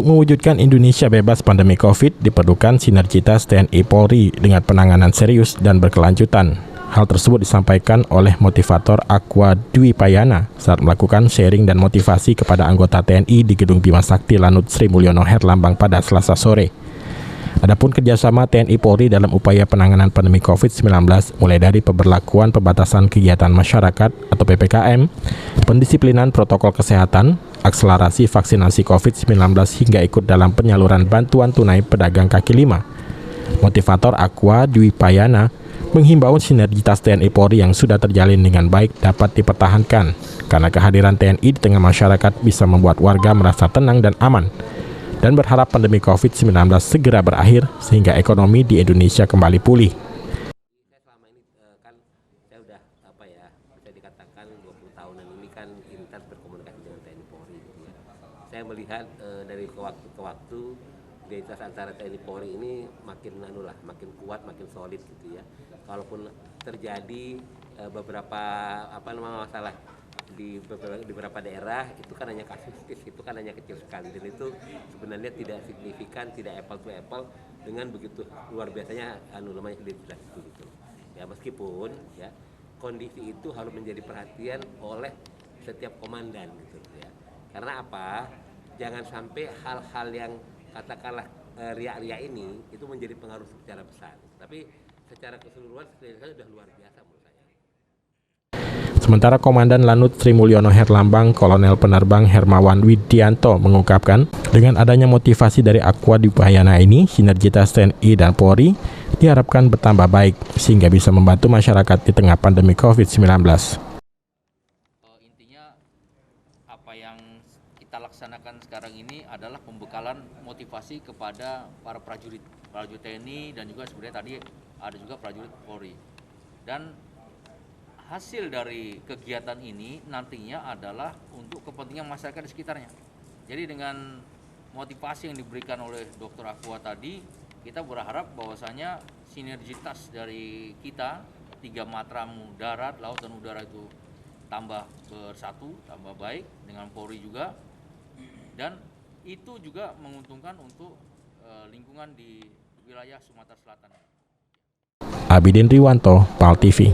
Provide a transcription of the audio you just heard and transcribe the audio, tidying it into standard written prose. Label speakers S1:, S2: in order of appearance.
S1: Untuk mewujudkan Indonesia bebas pandemi COVID, diperlukan sinergitas TNI Polri dengan penanganan serius dan berkelanjutan. Hal tersebut disampaikan oleh motivator Aqua Dwi Payana saat melakukan sharing dan motivasi kepada anggota TNI di Gedung Bima Sakti Lanut Sri Mulyono Herlambang pada Selasa sore. Adapun kerjasama TNI Polri dalam upaya penanganan pandemi COVID-19 mulai dari pemberlakuan pembatasan kegiatan masyarakat atau PPKM, pendisiplinan protokol kesehatan, akselerasi vaksinasi COVID-19 hingga ikut dalam penyaluran bantuan tunai pedagang kaki lima. Motivator Aqua Dwi Payana menghimbau sinergitas TNI Polri yang sudah terjalin dengan baik dapat dipertahankan, karena kehadiran TNI di tengah masyarakat bisa membuat warga merasa tenang dan aman, dan berharap pandemi COVID-19 segera berakhir sehingga ekonomi di Indonesia kembali pulih.
S2: Selama ini kan saya udah bisa dikatakan 20 tahunan ini kan intens berkomunikasi dengan TNI Polri gitu ya. Saya melihat dari waktu ke waktu identitas antara TNI Polri ini makin kuat, makin solid gitu ya. Kalaupun terjadi beberapa masalah di beberapa daerah, itu kan hanya kasustis, itu kan hanya kecil sekali, dan itu sebenarnya tidak signifikan, tidak apple to apple dengan begitu luar biasanya identitas itu gitu. Ya, meskipun ya kondisi itu harus menjadi perhatian oleh setiap komandan gitu ya. Karena apa? Jangan sampai hal-hal yang katakanlah riak-riak ini itu menjadi pengaruh secara besar. Tapi secara keseluruhan sudah luar biasa menurut saya.
S1: Sementara Komandan Lanut Sri Mulyono Herlambang, Kolonel Penerbang Hermawan Widianto mengungkapkan, dengan adanya motivasi dari Aqua Dwi Payana ini, sinergitas TNI dan Polri diharapkan bertambah baik sehingga bisa membantu masyarakat di tengah pandemi COVID-19.
S3: Intinya apa yang kita laksanakan sekarang ini adalah pembekalan motivasi kepada para prajurit TNI dan juga sebenarnya tadi ada juga prajurit Polri. Dan hasil dari kegiatan ini nantinya adalah untuk kepentingan masyarakat di sekitarnya. Jadi dengan motivasi yang diberikan oleh Dr. Aqua tadi, kita berharap bahwasanya sinergitas dari kita, 3 matramu darat, laut, dan udara itu tambah bersatu, tambah baik dengan Polri juga, dan itu juga menguntungkan untuk lingkungan di wilayah Sumatera Selatan.
S1: Abidin Riwanto, PAL TV.